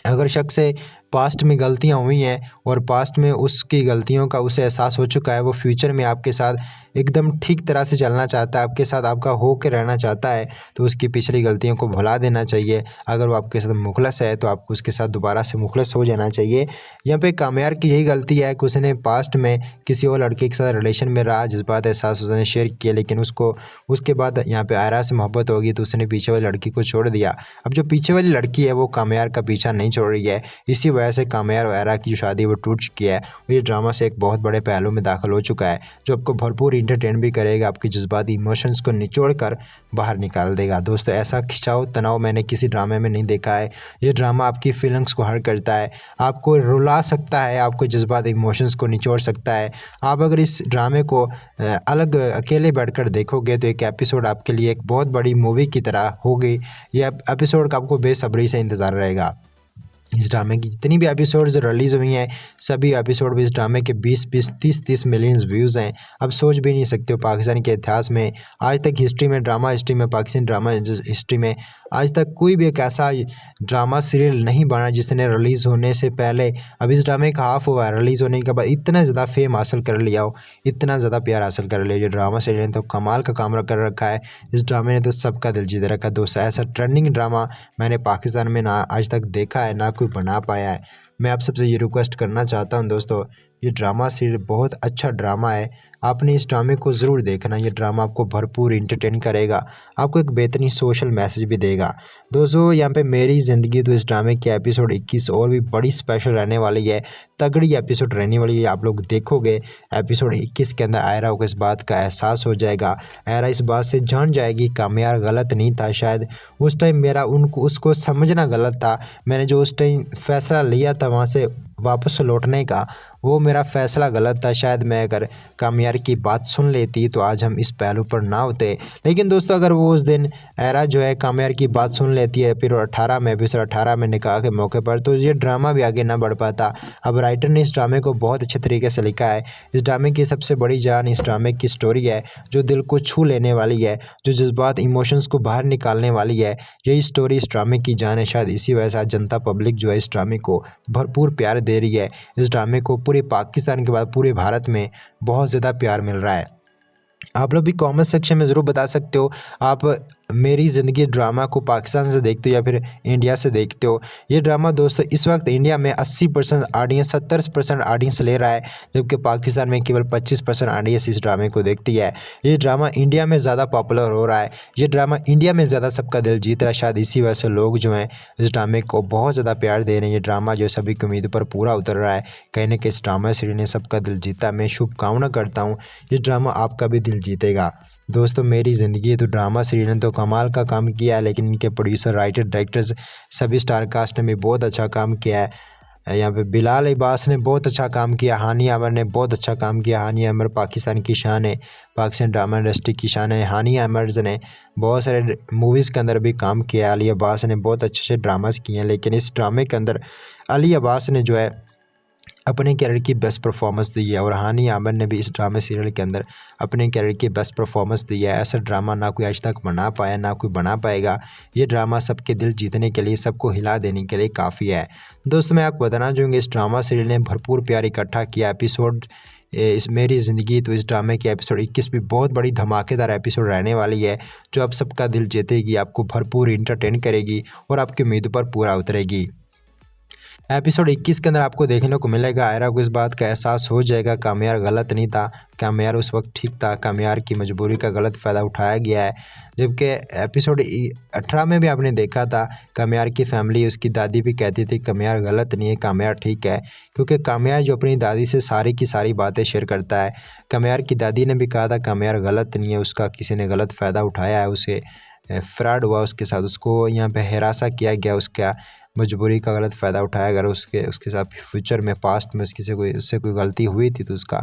अगर शख्स से पास्ट में गलतियां हुई हैं और पास्ट में उसकी गलतियों का उसे एहसास हो चुका है, वो फ्यूचर में आपके साथ एकदम ठीक तरह से चलना चाहता है, आपके साथ आपका हो के रहना चाहता है, तो उसकी पिछली गलतियों को भुला देना चाहिए। अगर वो आपके साथ मुखलस है तो आपको उसके साथ दोबारा से मुखलस हो जाना चाहिए। यहाँ पे काम्यार की यही गलती है कि उसने पास्ट में किसी और लड़के के साथ रिलेशन में रहा, जज्बात एहसास उसने शेयर किए, लेकिन उसको उसके बाद यहाँ पे आयरा से मोहब्बत होगी तो उसने पीछे वाली लड़की को छोड़ दिया। अब जो पीछे वाली लड़की है वो काम्यार का पीछा नहीं छोड़ रही है, इसी वजह से काम्यार और आयरा की जो शादी वो टूट चुकी है। और ये ड्रामा से एक बहुत बड़े पहलू में दाखिल हो चुका है जो आपको भरपूर इंटरटेन भी करेगा, आपकी जज्बाती इमोशंस को निचोड़ कर बाहर निकाल देगा। दोस्तों ऐसा खिंचाव तनाव मैंने किसी ड्रामे में नहीं देखा है। ये ड्रामा आपकी फीलिंग्स को हर्ट करता है, आपको रुला सकता है, आपको जज्बाती इमोशंस को निचोड़ सकता है। आप अगर इस ड्रामे को अलग अकेले बैठकर देखोगे तो एक एपिसोड आपके लिए एक बहुत बड़ी मूवी की तरह होगी। ये एपिसोड का आपको बेसब्री से इंतज़ार रहेगा। इस ड्रामे की जितनी भी एपिसोड्स रिलीज़ हुई हैं सभी एपिसोड भी इस ड्रामे के 20-20, 30-30 मिलियंस व्यूज़ हैं। अब सोच भी नहीं सकते हो पाकिस्तान के इतिहास में आज तक हिस्ट्री में, ड्रामा हिस्ट्री में, पाकिस्तान ड्रामा हिस्ट्री में आज तक कोई भी एक ऐसा ड्रामा सीरियल नहीं बना जिसने रिलीज़ होने से पहले, अब इस ड्रामे का हाफ हुआ रिलीज़ होने के बाद, इतना ज़्यादा फेम हासिल कर लिया हो, इतना ज़्यादा प्यार हासिल कर लिया। ये ड्रामा सीरियल ने तो कमाल का काम कर रखा है, इस ड्रामे ने तो सबका दिल जीत रखा। दोस्तों ऐसा ट्रेंडिंग ड्रामा मैंने पाकिस्तान में ना आज तक देखा है, ना कोई बना पाया है। मैं आप सबसे ये रिक्वेस्ट करना चाहता हूँ दोस्तों, ये ड्रामा सीरियल बहुत अच्छा ड्रामा है, आपने इस ड्रामे को ज़रूर देखना। ये ड्रामा आपको भरपूर इंटरटेन करेगा, आपको एक बेहतरीन सोशल मैसेज भी देगा। दोस्तों यहाँ पे मेरी ज़िंदगी तो इस ड्रामे के एपिसोड 21 और भी बड़ी स्पेशल रहने वाली है, तगड़ी एपिसोड रहने वाली है। आप लोग देखोगे एपिसोड 21 के अंदर आयरा को इस बात का एहसास हो जाएगा, आयरा इस बात से जान जाएगी काम्यार गलत नहीं था, शायद उस टाइम मेरा उसको समझना गलत था, मैंने जो उस टाइम फ़ैसला लिया था वहाँ से वापस लौटने का वो मेरा फ़ैसला गलत था। शायद मैं अगर काम्यार की बात सुन लेती तो आज हम इस पहलू पर ना होते। लेकिन दोस्तों अगर वो उस दिन आयरा जो है काम्यार की बात सुन लेती है फिर 18 में एपिसोड 18 में निकाह के मौके पर, तो ये ड्रामा भी आगे ना बढ़ पाता। अब राइटर ने इस ड्रामे को बहुत अच्छे तरीके से लिखा है। इस ड्रामे की सबसे बड़ी जान इस ड्रामे की स्टोरी है जो दिल को छू लेने वाली है, जो जज्बात इमोशंस को बाहर निकालने वाली है। यही स्टोरी इस ड्रामे की जान है। शायद इसी वजह से जनता पब्लिक जो है इस ड्रामे को भरपूर प्यार दे रही है। इस ड्रामे को पूरी पूरे पाकिस्तान के बाद पूरे भारत में बहुत ज़्यादा प्यार मिल रहा है। आप लोग भी कमेंट सेक्शन में ज़रूर बता सकते हो आप मेरी ज़िंदगी ड्रामा को पाकिस्तान से देखते हो या फिर इंडिया से देखते हो। ये ड्रामा दोस्तों इस वक्त इंडिया में 80% ऑडियंस 70% ऑडियंस ले रहा है, जबकि पाकिस्तान में केवल 25% ऑडियंस इस ड्रामे को देखती है। ये ड्रामा इंडिया में ज़्यादा पॉपुलर हो रहा है, ये ड्रामा इंडिया में ज़्यादा सबका दिल जीत रहा है। शायद इसी वजह से लोग जो हैं इस ड्रामे को बहुत ज़्यादा प्यार दे रहे हैं। ये ड्रामा जो सभी की उम्मीद पर पूरा उतर रहा है, कहीं ना कहीं इस ड्रामा सीरीज ने सबका दिल जीता। मैं शुभकामना करता हूँ ये ड्रामा आपका भी दिल जीतेगा। दोस्तों मेरी ज़िंदगी तो ड्रामा सीरीज ने तो कमाल का काम किया है, लेकिन इनके प्रोड्यूसर, राइटर, डायरेक्टर्स सभी स्टार कास्ट ने भी बहुत अच्छा काम किया है। यहाँ पे बिलाल अब्बास ने बहुत अच्छा काम किया, हानिया अमर ने बहुत अच्छा काम किया। हानिया अमर पाकिस्तान की शान है, पाकिस्तान ड्रामा इंडस्ट्री की शान है। हानिया अमर ने बहुत सारे मूवीज़ के अंदर भी काम किया। अली अब्बास ने बहुत अच्छे अच्छे ड्रामास किए हैं, लेकिन इस ड्रामे के अंदर अली अब्बास ने जो है अपने कैरियर की बेस्ट परफॉर्मेंस दी है और हानिया आमर ने भी इस ड्रामे सीरियल के अंदर अपने कैरियर की बेस्ट परफॉर्मेंस दी है। ऐसा ड्रामा ना कोई आज तक बना पाया, ना कोई बना पाएगा। ये ड्रामा सबके दिल जीतने के लिए, सबको हिला देने के लिए काफ़ी है। दोस्तों मैं आपको बताना चाहूँगी इस ड्रामा सीरियल ने भरपूर प्यार इकट्ठा किया। एपिसोड इस मेरी ज़िंदगी तो इस ड्रामे की एपिसोड 21 भी बहुत बड़ी धमाकेदार एपिसोड रहने वाली है, जो आप सबका दिल जीतेगी, आपको भरपूर इंटरटेन करेगी और आपकी उम्मीदों पर पूरा उतरेगी। एपिसोड 21 के अंदर आपको देखने को मिलेगा आयरा को इस बात का एहसास हो जाएगा कामयार गलत नहीं था, कामयार उस वक्त ठीक था, कामयार की मजबूरी का गलत फ़ायदा उठाया गया है। जबकि एपिसोड 18 में भी आपने देखा था कामयार की फैमिली, उसकी दादी भी कहती थी कामयार गलत नहीं है, कामयार ठीक है, क्योंकि कामयार जो अपनी दादी से सारी की सारी बातें शेयर करता है। कामयार की दादी ने भी कहा था कामयार गलत नहीं है, उसका किसी ने गलत फ़ायदा उठाया है, उसे फ्रॉड हुआ उसके साथ, उसको यहाँ पे हरासा किया गया, उसका मजबूरी का गलत फ़ायदा उठाया। अगर उसके साथ फ्यूचर में, पास्ट में उससे कोई गलती हुई थी तो उसका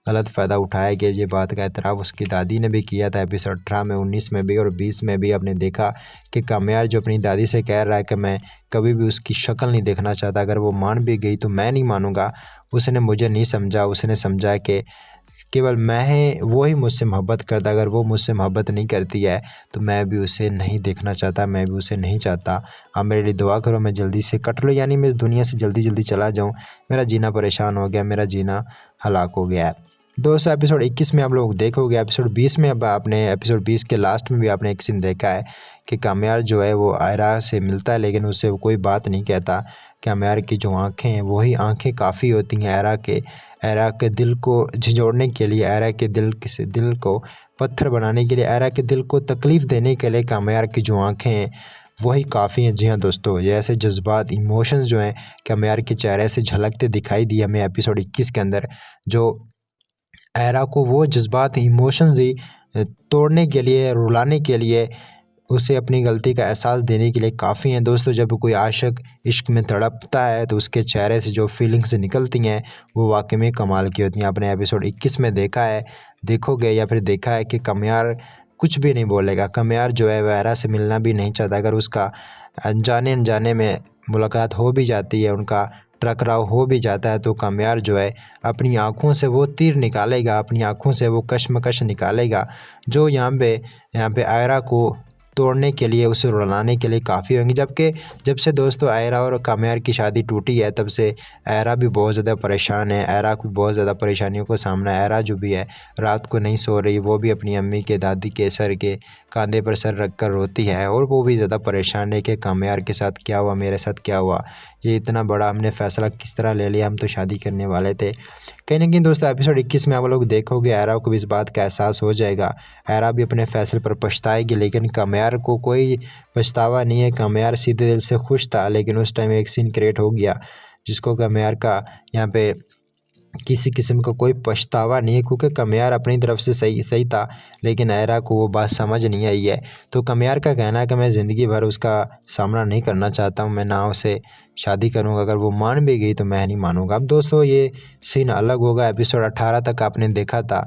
गलत फ़ायदा उठाया गया। ये बात का एतराफ़ उसकी दादी ने भी किया था एपिसोड 18 में, 19 में भी और 20 में भी। आपने देखा कि कामयार जो अपनी दादी से कह रहा है कि मैं कभी भी उसकी शक्ल नहीं देखना चाहता, अगर वो मान भी गई तो मैं नहीं मानूंगा। उसने मुझे नहीं समझा, उसने समझा कि केवल मैं वो ही मुझसे मोहब्बत करता, अगर वो मुझसे मोहब्बत नहीं करती है तो मैं भी उसे नहीं देखना चाहता, मैं भी उसे नहीं चाहता। आप मेरे लिए दुआ करो, मैं जल्दी से कट लो, यानी मैं इस दुनिया से जल्दी जल्दी चला जाऊँ। मेरा जीना परेशान हो गया, मेरा जीना हलाक हो गया है। दोस्तों एपिसोड 21 में आप लोग देखोगे। एपिसोड 20 में अब आपने एपिसोड 20 के लास्ट में भी आपने एक सीन देखा है कि कामयार जो है वो आयरा से मिलता है, लेकिन उससे वो कोई बात नहीं कहता। कामयार की जो आँखें हैं वही आँखें काफ़ी होती हैं आयरा के दिल को झिझोड़ने के लिए, आयरा के दिल को पत्थर बनाने के लिए, आयरा के दिल को तकलीफ़ देने के लिए कामयार की जो आँखें हैं वही काफ़ी हैं। जी हाँ दोस्तों, ये ऐसे जज्बात, इमोशंस जो हैं कामयार के चेहरे से झलकते दिखाई दिए हमें एपिसोड 21 के अंदर, जो आयरा को वो जज्बात, इमोशंस दी तोड़ने के लिए, रुलाने के लिए, उसे अपनी गलती का एहसास देने के लिए काफ़ी हैं। दोस्तों जब कोई आशिक इश्क में तड़पता है तो उसके चेहरे से जो फीलिंग्स निकलती हैं वो वाकई में कमाल की होती हैं। आपने एपिसोड 21 में देखोगे या फिर देखा है कि कामयार कुछ भी नहीं बोलेगा। कामयार जो है वह आयरा से मिलना भी नहीं चाहता। अगर उसका अनजाने में मुलाकात हो भी जाती है, उनका टकराव हो भी जाता है, तो कामयार जो है अपनी आँखों से वो तीर निकालेगा, अपनी आँखों से वो कश्मकश निकालेगा, जो यहाँ पे आयरा को तोड़ने के लिए, उसे रुलाने के लिए काफ़ी होंगे। जब से दोस्तों आयरा और कामयार की शादी टूटी है तब से आयरा भी बहुत ज़्यादा परेशान है, आयरा को बहुत ज़्यादा परेशानियों का सामना है। आयरा जो भी है रात को नहीं सो रही, वो भी अपनी अम्मी के, दादी के सर के कंधे पर सर रख कर रोती है और वो भी ज़्यादा परेशान है कि कामयार के साथ क्या हुआ, मेरे साथ क्या हुआ, ये इतना बड़ा हमने फ़ैसला किस तरह ले लिया, हम तो शादी करने वाले थे। कहीं ना कहीं दोस्तों एपिसोड 21 में आप लोग देखोगे आयरा को भी इस बात का एहसास हो जाएगा। आयरा भी अपने फ़ैसले पर पछताएगी, लेकिन कामयार को कोई पछतावा नहीं है। कामयार सीधे दिल से खुश था, लेकिन उस टाइम एक सीन क्रिएट हो गया जिसको कामयार का यहाँ पे किसी किस्म का कोई पछतावा नहीं है, क्योंकि कामयार अपनी तरफ से सही था, लेकिन आयरा को वो बात समझ नहीं आई है। तो कामयार का कहना है कि मैं ज़िंदगी भर उसका सामना नहीं करना चाहता हूँ, मैं ना उसे शादी करूँगा, अगर वो मान भी गई तो मैं नहीं मानूंगा। अब दोस्तों ये सीन अलग होगा। एपिसोड 18 तक आपने देखा था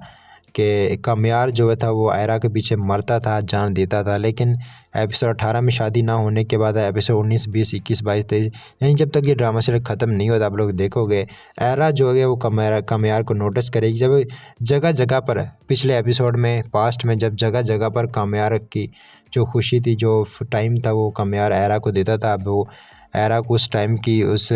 कि कामयार जो था वो आयरा के पीछे मरता था, जान देता था, लेकिन एपिसोड 18 में शादी ना होने के बाद एपिसोड 19, 20, 21, 22, 23, यानी जब तक ये ड्रामा सीरियल ख़त्म नहीं होता आप लोग देखोगे आयरा जो है वो कामयार को नोटिस करेगी। जब जगह जगह पर पिछले एपिसोड में, पास्ट में, जब जगह जगह पर कामयार की जो खुशी थी, जो टाइम था वो कामयार आयरा को देता था, अब वो आयरा को उस टाइम की उस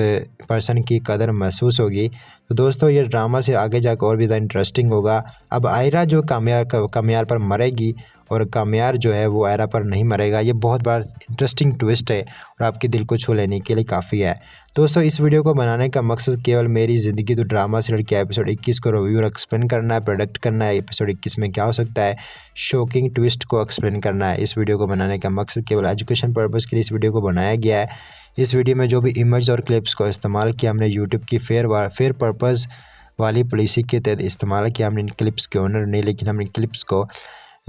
पर्सन की कदर महसूस होगी। तो दोस्तों ये ड्रामा से आगे जाकर और भी ज़्यादा इंटरेस्टिंग होगा। अब आयरा जो कामयार पर मरेगी और कामयार जो है वो आयरा पर नहीं मरेगा, ये बहुत बड़ा इंटरेस्टिंग ट्विस्ट है और आपके दिल को छू लेने के लिए काफ़ी है। दोस्तों इस वीडियो को बनाने का मकसद केवल मेरी ज़िंदगी तो ड्रामा सीरियल के एपिसोड 21 को रिव्यू और एक्सप्लेन करना है, प्रेडिक्ट करना है एपिसोड 21 में क्या हो सकता है, शॉकिंग ट्विस्ट को एक्सप्लेन करना है। इस वीडियो को बनाने का मकसद केवल एजुकेशन पर्पज़ के लिए इस वीडियो को बनाया गया है। इस वीडियो में जो भी इमेज और क्लिप्स को इस्तेमाल किया हमने यूट्यूब की फेयर पर्पज़ वाली पॉलिसी के तहत इस्तेमाल किया। हमने इन क्लिप्स के ओनर नहीं, लेकिन हम इन क्लिप्स को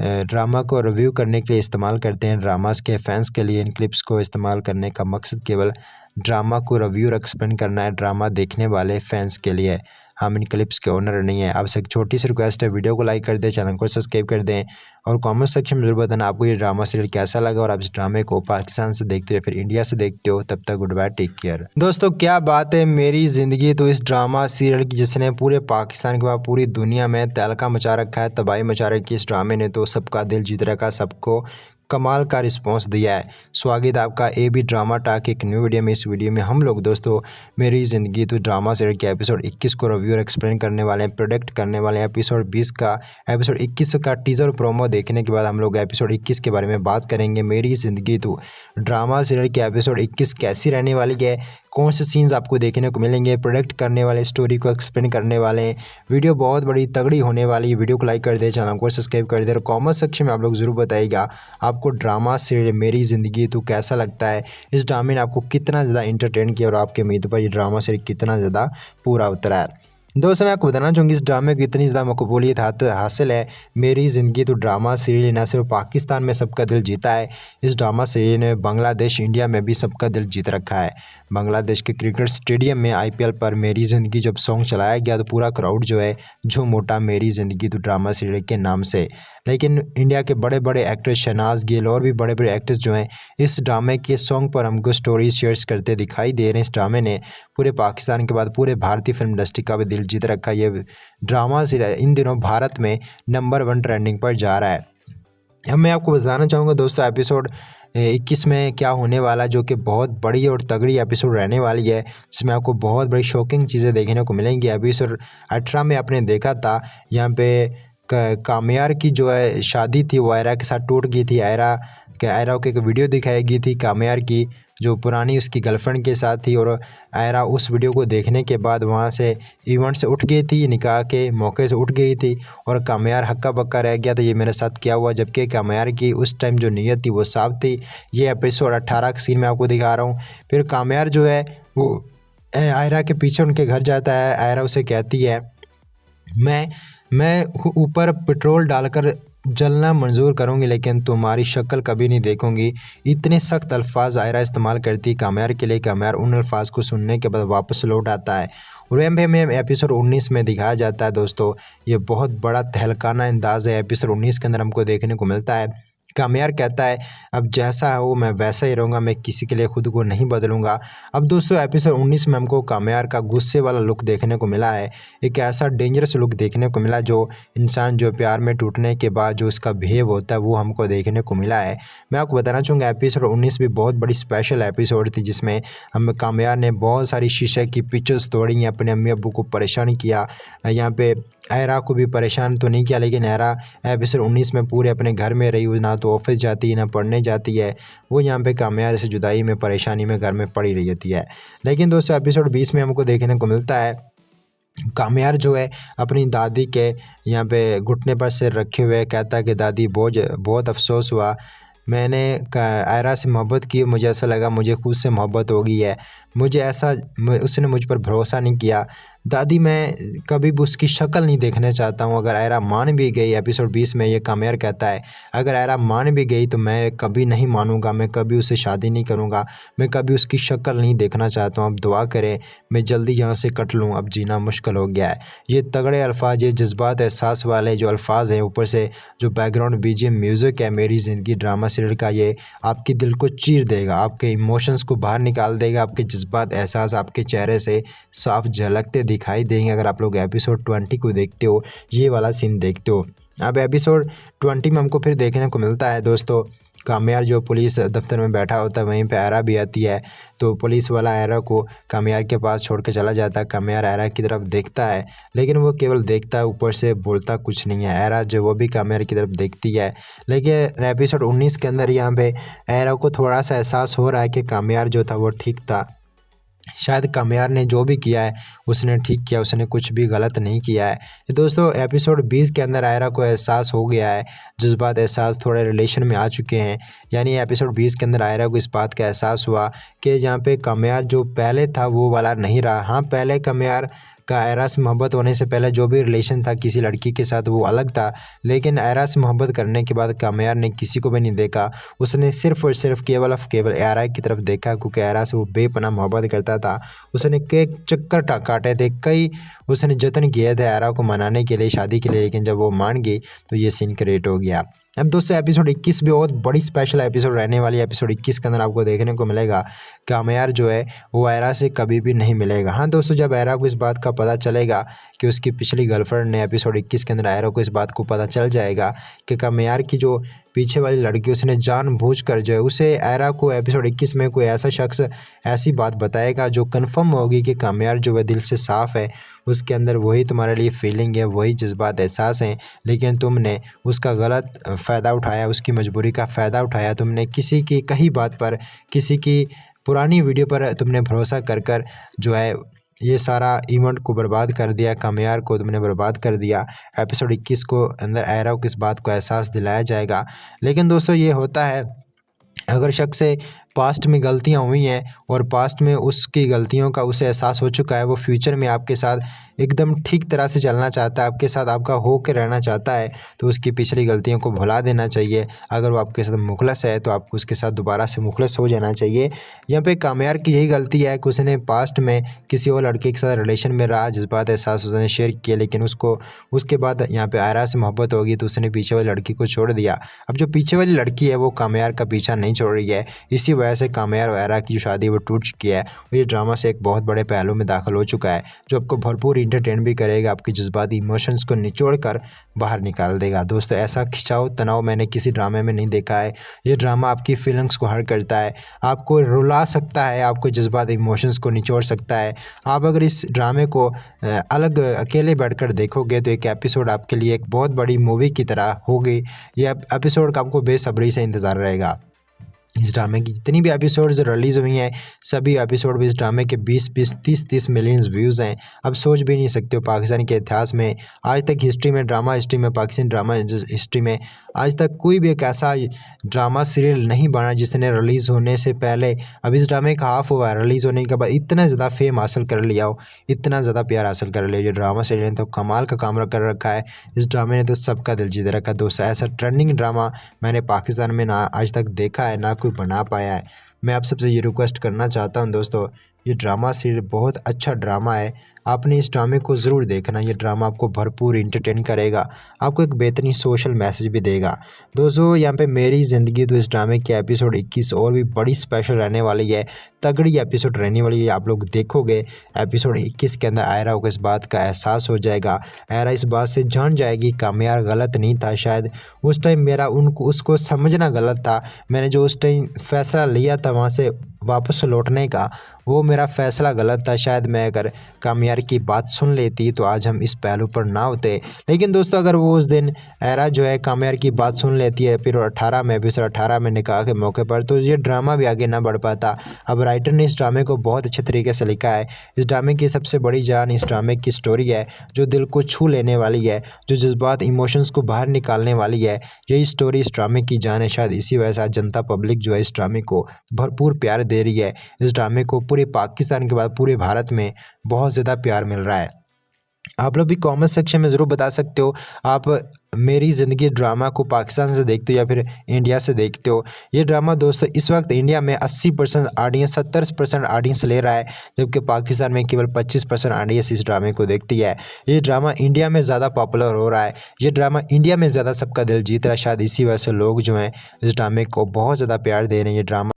ड्रामा को रिव्यू करने के लिए इस्तेमाल करते हैं। ड्रामास के फैंस के लिए इन क्लिप्स को इस्तेमाल करने का मकसद केवल ड्रामा को रिव्यू और एक्सप्लेन करना है, ड्रामा देखने वाले फैंस के लिए। हम इन क्लिप्स के ओनर नहीं है। आपसे एक छोटी सी रिक्वेस्ट है, वीडियो को लाइक कर दें, चैनल को सब्सक्राइब कर दें और कमेंट सेक्शन में जरूर बताना आपको ये ड्रामा सीरियल कैसा लगा और आप इस ड्रामे को पाकिस्तान से देखते हो या फिर इंडिया से देखते हो। तब तक गुड बाय, टेक केयर। दोस्तों क्या बात है, मेरी ज़िंदगी तो इस ड्रामा सीरियल की जिसने पूरे पाकिस्तान के बाद पूरी दुनिया में तहलका मचा रखा है, तबाही मचा रखी है। इस ड्रामे ने तो सबका दिल जीत रखा, सबको कमाल का रिस्पांस दिया है। स्वागत है आपका AB ड्रामा टॉक एक न्यू वीडियो में। इस वीडियो में हम लोग दोस्तों मेरी ज़िंदगी तो ड्रामा सीरियल के एपिसोड 21 को रिव्यू और एक्सप्लेन करने वाले हैं, प्रोडक्ट करने वाले हैं। एपिसोड 21 का टीज़र प्रोमो देखने के बाद हम लोग एपिसोड 21 के बारे में बात करेंगे। मेरी ज़िंदगी तो ड्रामा सीरियल के एपिसोड 21 कैसी रहने वाली है, कौन से सीन्स आपको देखने को मिलेंगे, प्रोडक्ट करने वाले, स्टोरी को एक्सप्लेन करने वाले हैं। वीडियो बहुत बड़ी तगड़ी होने वाली है। वीडियो को लाइक कर दे, चैनल को सब्सक्राइब कर दे और कमेंट सेक्शन में आप लोग ज़रूर बताइएगा आपको ड्रामा सीरियल मेरी ज़िंदगी तो कैसा लगता है। इस ड्रामे ने आपको कितना ज़्यादा इंटरटेन किया और आपके उम्मीद पर ये ड्रामा सीरियल कितना ज़्यादा पूरा उतरा है। दोस्तों मैं आपको बताना चाहूँगी इस ड्रामे को इतनी ज़्यादा मकबूलियत हासिल है। मेरी ज़िंदगी तो ड्रामा सीरियल न सिर्फ पाकिस्तान में सबका दिल जीता है, इस ड्रामा सीरियल ने बांग्लादेश, इंडिया में भी सबका दिल जीत रखा है। बांग्लादेश के क्रिकेट स्टेडियम में IPL पर मेरी ज़िंदगी जब सॉन्ग चलाया गया तो पूरा क्राउड जो है झूम उठा मेरी ज़िंदगी तो ड्रामा सीरियल के नाम से। लेकिन इंडिया के बड़े बड़े एक्टर शहनाज गिल और भी बड़े बड़े एक्टर्स जो हैं इस ड्रामे के सॉन्ग पर हमको स्टोरीज शेयर्स करते दिखाई दे रहे हैं। इस ड्रामे ने पूरे पाकिस्तान के बाद पूरे भारतीय फिल्म इंडस्ट्री का भी दिल जीत रखा है। ये ड्रामा सीरियल इन दिनों भारत में नंबर 1 ट्रेंडिंग पर जा रहा है। अब मैं आपको बताना चाहूँगा दोस्तों एपिसोड 21 में क्या होने वाला, जो कि बहुत बड़ी और तगड़ी एपिसोड रहने वाली है, जिसमें आपको बहुत बड़ी शॉकिंग चीज़ें देखने को मिलेंगी। एपिसोड 18 में आपने देखा था यहाँ पे कामयार की जो है शादी थी वो आयरा के साथ टूट गई थी। आयरा को एक वीडियो दिखाई गई थी कामयार की जो पुरानी उसकी गर्लफ्रेंड के साथ थी, और आयरा उस वीडियो को देखने के बाद वहाँ से इवेंट से उठ गई थी, निकाह के मौके से उठ गई थी और कामयार हक्का बक्का रह गया था ये मेरे साथ क्या हुआ, जबकि कामयार की उस टाइम जो नीयत थी वो साफ थी। ये एपिसोड 18 का सीन मैं आपको दिखा रहा हूँ। फिर कामयार जो है वो आयरा के पीछे उनके घर जाता है। आयरा उसे कहती है मैं ऊपर पेट्रोल डालकर जलना मंजूर करूंगी लेकिन तुम्हारी शक्ल कभी नहीं देखूंगी। इतने सख्त अल्फाज आयरा इस्तेमाल करती कामयार के लिए। कामयार उन अल्फाज को सुनने के बाद वापस लौट आता है और में एपिसोड 19 में दिखाया जाता है। दोस्तों ये बहुत बड़ा तहलकाना अंदाज है। एपिसोड 19 के अंदर हमको देखने को मिलता है कामयार कहता है अब जैसा हो मैं वैसा ही रहूँगा, मैं किसी के लिए खुद को नहीं बदलूंगा। अब दोस्तों एपिसोड 19 में हमको कामयार का गुस्से वाला लुक देखने को मिला है, एक ऐसा डेंजरस लुक देखने को मिला जो इंसान जो प्यार में टूटने के बाद जो उसका बिहेव होता है वो हमको देखने को मिला है। मैं आपको बताना चाहूँगा एपिसोड 19 भी बहुत बड़ी स्पेशल एपिसोड थी, जिसमें हम कामयार ने बहुत सारी शीशे की पिक्चर्स तोड़ी, अपने अम्मी अब्बू को परेशान किया। यहाँ पे आयरा को भी परेशान तो नहीं किया, लेकिन आयरा एपिसोड 19 में पूरे अपने घर में रही, ना तो ऑफिस जाती है ना पढ़ने जाती है। वो यहाँ पे कामयार से जुदाई में परेशानी में घर में पड़ी रही होती है। लेकिन दोस्तों एपिसोड 20 में हमको देखने को मिलता है कामयार जो है अपनी दादी के यहाँ पे घुटने पर सिर रखे हुए कहता है कि दादी बहुत अफसोस हुआ, मैंने आयरा से मोहब्बत की, मुझे ऐसा लगा मुझे खुद से मोहब्बत हो गई है, उसने मुझ पर भरोसा नहीं किया। दादी मैं कभी भी उसकी शक्ल नहीं देखना चाहता हूँ। अगर आयरा मान भी गई, एपिसोड 20 में ये कामयार कहता है अगर आयरा मान भी गई तो मैं कभी नहीं मानूंगा, मैं कभी उससे शादी नहीं करूँगा, मैं कभी उसकी शक्ल नहीं देखना चाहता हूँ। अब दुआ करें मैं जल्दी यहाँ से कट लूँ, अब जीना मुश्किल हो गया है। ये तगड़े अल्फाज, ये जज्बात एहसास वाले जो अल्फाज हैं, ऊपर से जो बैकग्राउंड BGM म्यूज़िक है मेरी ज़िंदगी ड्रामा सीरियल का, ये आपके दिल को चीर देगा, आपके इमोशंस को बाहर निकाल देगा, आपके जज्बात एहसास आपके चेहरे से साफ झलकते दिखाई देंगे अगर आप लोग एपिसोड 20 को देखते हो, ये वाला सीन देखते हो। अब एपिसोड 20 में हमको फिर देखने को मिलता है दोस्तों, काम्यार जो पुलिस दफ्तर में बैठा होता है वहीं पे आयरा भी आती है। तो पुलिस वाला आयरा को काम्यार के पास छोड़ के चला जाता है। काम्यार आयरा की तरफ देखता है, लेकिन वो केवल देखता है, ऊपर से बोलता कुछ नहीं है। आयरा जो वो भी काम्यार की तरफ देखती है। लेकिन एपिसोड 19 के अंदर यहाँ पे आयरा को थोड़ा सा एहसास हो रहा है कि काम्यार जो था वो ठीक था। शायद काम्यार ने जो भी किया है उसने ठीक किया, उसने कुछ भी गलत नहीं किया है। तो दोस्तों एपिसोड 20 के अंदर आयरा को एहसास हो गया है, जज्बात एहसास थोड़े रिलेशन में आ चुके हैं। यानी एपिसोड 20 के अंदर आयरा को इस बात का एहसास हुआ कि जहाँ पे काम्यार जो पहले था वो वाला नहीं रहा। हाँ, पहले काम्यार का आयरा से मोहब्बत होने से पहले जो भी रिलेशन था किसी लड़की के साथ वो अलग था, लेकिन आयरा से मोहब्बत करने के बाद काम्यार ने किसी को भी नहीं देखा। उसने सिर्फ और सिर्फ केवल आयरा की तरफ देखा, क्योंकि आयरा से वो बेपनाह मोहब्बत करता था। उसने कई चक्कर काटे थे, कई उसने जतन किए थे आयरा को मनाने के लिए, शादी के लिए, लेकिन जब वो मान गई तो ये सीन क्रिएट हो गया। अब दोस्तों एपिसोड 21 भी बहुत बड़ी स्पेशल एपिसोड रहने वाली है। एपिसोड 21 के अंदर आपको देखने को मिलेगा काम्यार जो है वो आयरा से कभी भी नहीं मिलेगा। हाँ दोस्तों, जब आयरा को इस बात का पता चलेगा कि उसकी पिछली गर्लफ्रेंड ने, एपिसोड 21 के अंदर आयरा को इस बात को पता चल जाएगा कि काम्यार की जो पीछे वाली लड़की उसने जानबूझकर जो है उसे आयरा को एपिसोड 21 में कोई ऐसा शख्स ऐसी बात बताएगा जो कन्फर्म होगी कि काम्यार जो है दिल से साफ़ है, उसके अंदर वही तुम्हारे लिए फीलिंग है, वही जज्बात एहसास हैं, लेकिन तुमने उसका गलत फ़ायदा उठाया, उसकी मजबूरी का फ़ायदा उठाया। तुमने किसी की कही बात पर, किसी की पुरानी वीडियो पर तुमने भरोसा कर कर जो है ये सारा इवेंट को बर्बाद कर दिया, काम्यार को तुमने बर्बाद कर दिया। एपिसोड 21 को अंदर आयरा को इस बात को एहसास दिलाया जाएगा। लेकिन दोस्तों ये होता है, अगर शख्स से पास्ट में गलतियां हुई हैं और पास्ट में उसकी गलतियों का उसे एहसास हो चुका है, वो फ्यूचर में आपके साथ एकदम ठीक तरह से चलना चाहता है, आपके साथ आपका हो के रहना चाहता है, तो उसकी पिछली गलतियों को भुला देना चाहिए। अगर वो आपके साथ मुखलस है तो आपको उसके साथ दोबारा से मुखलस हो जाना चाहिए। यहाँ पे काम्यार की यही गलती है कि उसने पास्ट में किसी और लड़के के साथ रिलेशन में रहा, जज्बात एहसास उसने शेयर किए, लेकिन उसको उसके बाद यहाँ पे आयरा से मोहब्बत होगी तो उसने पीछे वाली लड़की को छोड़ दिया। अब जो पीछे वाली लड़की है वो काम्यार का पीछा नहीं छोड़ रही है, इसी वजह से काम्यार और आयरा की जो शादी वो टूट चुकी है। और ये ड्रामा से एक बहुत बड़े पहलू में दाखिल हो चुका है, जो आपको भरपूर इंटरटेन भी करेगा, आपके जज्बाती इमोशंस को निचोड़ कर बाहर निकाल देगा। दोस्तों ऐसा खिंचाव तनाव मैंने किसी ड्रामे में नहीं देखा है। ये ड्रामा आपकी फीलिंग्स को हर्ट करता है, आपको रुला सकता है, आपको जज्बाती इमोशंस को निचोड़ सकता है। आप अगर इस ड्रामे को अलग अकेले बैठकर देखोगे तो एक एपिसोड आपके लिए एक बहुत बड़ी मूवी की तरह होगी। ये एपिसोड का आपको बेसब्री से इंतज़ार रहेगा। इस ड्रामे की जितनी भी एपिसोड्स रिलीज़ हुई हैं, सभी एपिसोड भी इस ड्रामे के 20-20, 30-30 मिलियंस व्यूज़ हैं। अब सोच भी नहीं सकते हो, पाकिस्तान के इतिहास में आज तक हिस्ट्री में, ड्रामा हिस्ट्री में, पाकिस्तान ड्रामा हिस्ट्री में आज तक कोई भी एक ऐसा ड्रामा सीरियल नहीं बना जिसने रिलीज़ होने से पहले, अब इस ड्रामे का हाफ हुआ, रिलीज़ होने के बाद इतना ज़्यादा फेम हासिल कर लिया हो, इतना ज़्यादा प्यार हासिल कर लिया। ये ड्रामा सीरियल ने तो कमाल का काम कर रखा है, इस ड्रामे ने तो सबका दिल जीत रखा है। दोस्तों ऐसा ट्रेंडिंग ड्रामा मैंने पाकिस्तान में ना आज तक देखा है, ना कोई बना पाया है। मैं आप सबसे ये रिक्वेस्ट करना चाहता हूँ दोस्तों, ये ड्रामा सीरियल बहुत अच्छा ड्रामा है, आपने इस ड्रामे को ज़रूर देखना। ये ड्रामा आपको भरपूर इंटरटेन करेगा, आपको एक बेहतरीन सोशल मैसेज भी देगा। दोस्तों यहाँ पे मेरी ज़िंदगी तो इस ड्रामे के एपिसोड 21 और भी बड़ी स्पेशल रहने वाली है, तगड़ी एपिसोड रहने वाली है। आप लोग देखोगे एपिसोड 21 के अंदर आयरा को इस बात का एहसास हो जाएगा, आयरा इस बात से जान जाएगी काम्यार गलत नहीं था। शायद उस टाइम मेरा उसको समझना गलत था, मैंने जो उस टाइम फ़ैसला लिया था वहाँ से वापस लौटने का, वो मेरा फ़ैसला गलत था। शायद मैं अगर काम्यार की बात सुन लेती तो आज हम इस पहलू पर ना होते। लेकिन दोस्तों अगर वो उस दिन आयरा जो है काम्यार की बात सुन लेती है फिर एपिसोड 18 में निकाह के मौके पर, तो ये ड्रामा भी आगे ना बढ़ पाता। अब राइटर ने इस ड्रामे को बहुत अच्छे तरीके से लिखा है। इस ड्रामे की सबसे बड़ी जान इस ड्रामे की स्टोरी है, जो दिल को छू लेने वाली है, जो जज्बात इमोशंस को बाहर निकालने वाली है। यही स्टोरी इस ड्रामे की जान है। शायद इसी वजह से जनता पब्लिक जो है इस ड्रामे को भरपूर प्यार दे रही है। इस ड्रामे को पूरे पाकिस्तान के बाद पूरे भारत में बहुत ज़्यादा प्यार मिल रहा है। आप लोग भी कमेंट सेक्शन में ज़रूर बता सकते हो आप मेरी ज़िंदगी ड्रामा को पाकिस्तान से देखते हो या फिर इंडिया से देखते हो। ये ड्रामा दोस्तों इस वक्त इंडिया में 80% ऑडियंस, 70% ऑडियंस ले रहा है, जबकि पाकिस्तान में केवल 25% ऑडियंस इस ड्रामे को देखती है। ये ड्रामा इंडिया में ज़्यादा पॉपुलर हो रहा है, ये ड्रामा इंडिया में ज़्यादा सबका दिल जीत रहा है। शायद इसी वजह से लोग जो हैं इस ड्रामे को बहुत ज़्यादा प्यार दे रहे हैं। ये ड्रामा